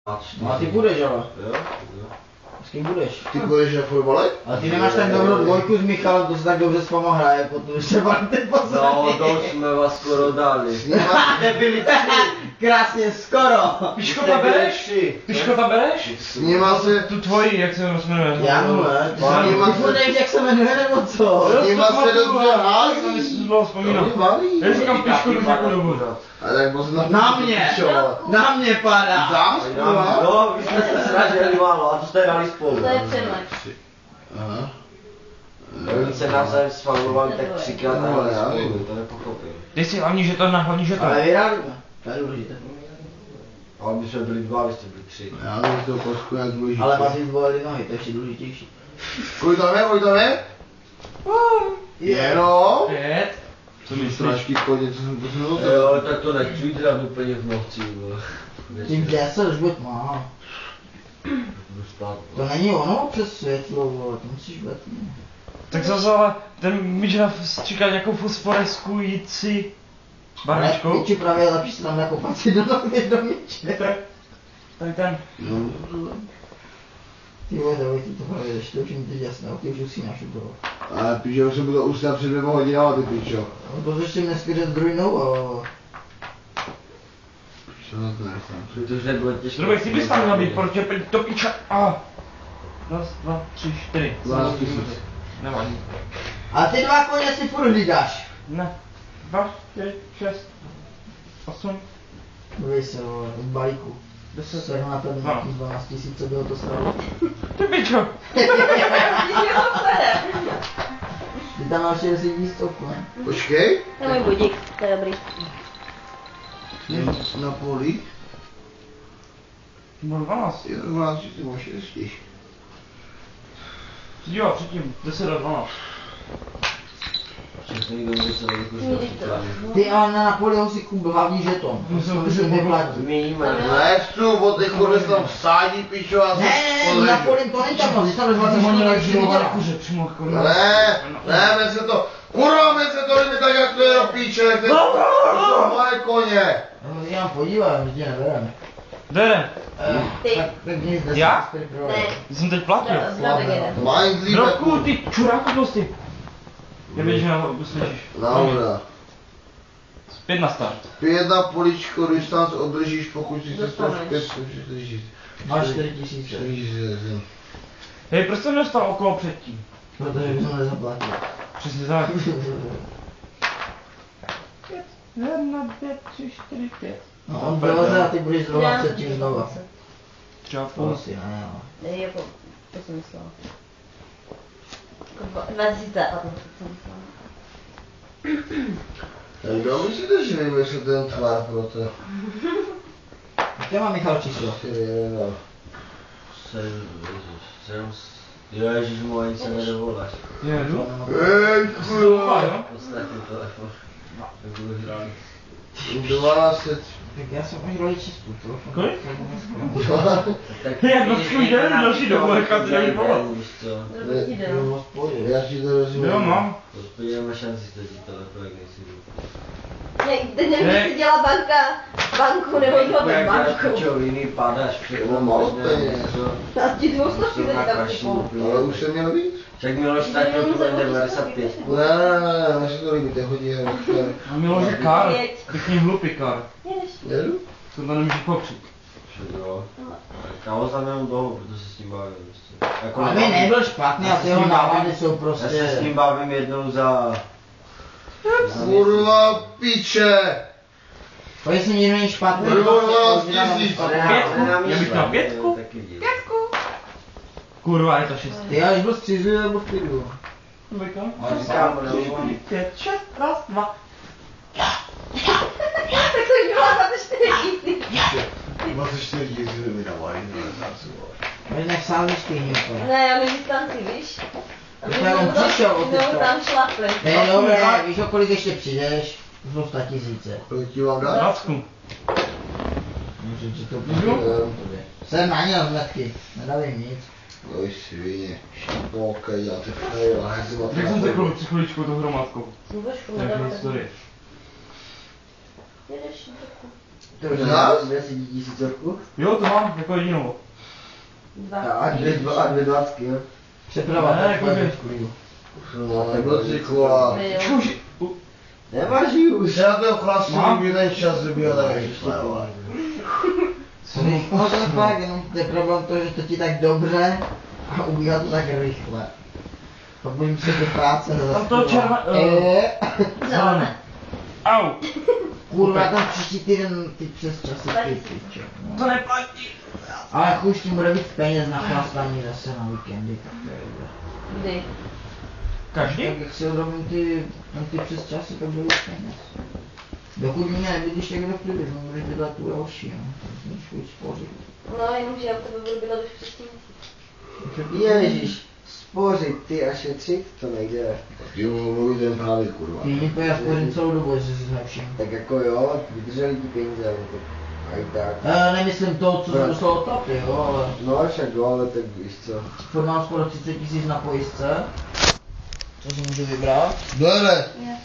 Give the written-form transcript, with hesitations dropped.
No a ty budeš, ale. Jo. S kým budeš? Ty budeš na fotbale? Ale ty nemáš tak dobrou dvojku s Michalem, to se tak dobře s váma hraje, protože vám ten poslední. No, to už jsme vás skoro dali. Nebyli tři. Krásně, skoro. Piškota bereš? Piškota bereš? S nima se... Tu tvoji, jak se jmenuje? Janu, ne? Ty furt nevíš, jak se jmenuje, nebo co? S nima se dobře hází. To si bylo vzpomínat. Malý. Já říkám piškotu už nějakou dobu. A tak možná... Na mě padá. Dám spolu? No, vy jste se sražili málo a to jste hrali spolu. To je předlež. Aha. Oni se navzájem sfaulovali tak třikrát a hrali spolu, to nepochopil. Ty si hlavní žeton na hlavní žeton. Ale vyhrávíme. To je důležité. Ale my jsme byli dva, vy jste byli tři. Já bych to trošku jak důležitý. Ale vás vyzvolili nohy, to je ještě důležitější. Kolik tam je? Jenom? 5. Co myslíš? Strašky chodě, co jsem posunul. Jo, tak to nechci dělat úplně v noci, vole. Ty 10 už být má. Budu spát, To není ono přes světlo, vole, to musíš být. Tak zase ale ten míč stříká nějakou fosforeskující barvičkou. Ale piči právě lepší se tam nakopat si do nohy do míče. Tady ten. No. Ty vole, David, ty to právě jdeš, to už mi teď jasné, ty už usínáš u toho. Ale píče, už jsem byl usnat před 2 hodinama, ty pičo. No to ještě dneska jde s druhou, ale... Co to nechám? to už nebylo těžké. Drobek, ty bys tam měl být, protože to piča. A. 1, 2, 3, 4. 12 000. Nevadí. A ty dva koně si furt hlídáš. Ne. 2, 4, 6, 8, Dívej se, vole, v balíku. 10. Se na ten nějaký 12 000, co bylo to stálo. Ty pičo. Ty tam máš 60 stovku, ne? Počkej. To je můj budík, to je dobrý. Na poli. Bylo 12. 11 000, ty máš ještě. Jo, předtím. 10 a 12. Všechny kdo se nevykušil. Ty ale na Napoleon si kup hlavní žeton. To se neplatí. Míme. Nechci, bo ty kurve se tam vsádí, pičo, a Ne, Napoleon to není tam, když tam vezme Oni hodně, tak jak si žilovat viděla. kuře přímo jako Ne, men se to, kurva, men se to líbí tak, jak to je do píče, to jsou moje koně. No, já mám podívám, že tě nebereme. Jde. Ty. Tak nic, Já? Ne, Ty jsem teď platil. zdravek jeden. Mind líbe. Drobku, ty čuráku prostě. Nevíš, že nám uslyšíš. Dobrá. 5 na start. 5 na poličko, distanc obdržíš, pokud si se Dostaneš. 5 držíš. Máš 4 000. Hej, proč jsem nestal okolo předtím? Protože bych to nezaplatil. Přesně tak. 1, 2, 3, 4, 5. No on vyleze a ty budeš zrovna předtím znova. Třeba To půl. asi ne, ale. Ne, jako, to jsem myslela. 2000 a to jsem myslela. Kdo myslíte, že vymyslel ten tvar pro to? Jaké má Michal číslo? Ježiš můj, ani se nedovoláš. Jedu. Hej, kurva. Ostatní telefon. Tak budu hrát. 12. Tak já jsem až roli číslu, to. Kolik? Tak Jak na svůj den, další dobu, jaká ty nevíš volat. Víš co? Dobrý den. Já ti to rozumím. Jo, mám. Podívejme šanci, že ti telefon, jak nejsi jdu. Teď nevím, jestli dělá banku nebo to bez banku. Pičoviny padáš všechno No, malo možné. peněz. A ti 200 teď tam typu. Ale už jsem měl víc. Však Miloš ztratil tu N95. Ne, než to líbí, to je hodně. A Miloš kár. Pěkně hlupý kár. Jedeš. Jedu? Tohle nemůžeš popřít. Však jo. Kámo za mnou dlouho, protože se s tím bavím. Prostě. Jako Ale nebyl špatný a ty jeho návady jsou Já prostě... se s ním bavím jednou za... Kurva, piče. To jestli někdo není špatný, Kurva, to je tisíc. špatný. Já bych měl 5. Kurva, je to 6. Ty ale byl střízlivý nebo v klidu. Ale říkám, 5, 6, raz, 2. Tak to už bylo za ty 4 tisíc. 24 tisíc mi dávají, Ale jinak sám nestejně úplně. Ne, já mi distanci, víš? Už jenom přišel od teďka. tam šlape. Ne, dobré, ale víš, o kolik ještě přijdeš? Už jsou 100 000. Kolik ti mám dát? 20. Můžu ti to přijde. Jsem na něm zmetky, nedávej nic. Oj, svině, šipolka, děláte fejl, a jak se Jak jsem řekl před chviličkou tou hromádkou? Trošku Nějaké nedám. historie. Jedeš trochu. To už Zas? asi 1000. Jo, to mám jako jedinou. A dvě dvacky, jo. Přeprava, Ne, to jako je by- No, tak do cykla. Čuži. Nevaží už. Já to chlastu Mám? nikdy ten čas vybíjel tak rychle, vole. No to je fakt, jenom to je problém to, že to ti tak dobře a ubíhá to tak rychle. Pak budím se do práce Tam to Zelené. Au. Kurva, tam příští týden ty přes časy ty piče. To neplatí. Ale jak už tím bude víc peněz na chlastání zase na víkendy, tak to je dobré. Kdy? Každý? Tak jak si odrobím ty přes časy, tak bude víc peněz. Dokud mě nebydíš někdo v klidu, no budeš bydlet tu další, no. Tak můžeš víc spořit. No, jenomže já u tebe budu bydlet už přes tím. Ježíš, spořit ty a šetřit, to nejde. Ty mluví ten právě, kurva. Ty mě to já spořím celou dobu, jestli si zlepším. Tak jako jo, vydrželi ti peníze, ale tak a i tak. Nemyslím to, co jsem dostal od taty, jo, ale No však jo, ale tak víš co. furt mám skoro 30 000 na pojistce. Co si můžu vybrat? Dojde. Je.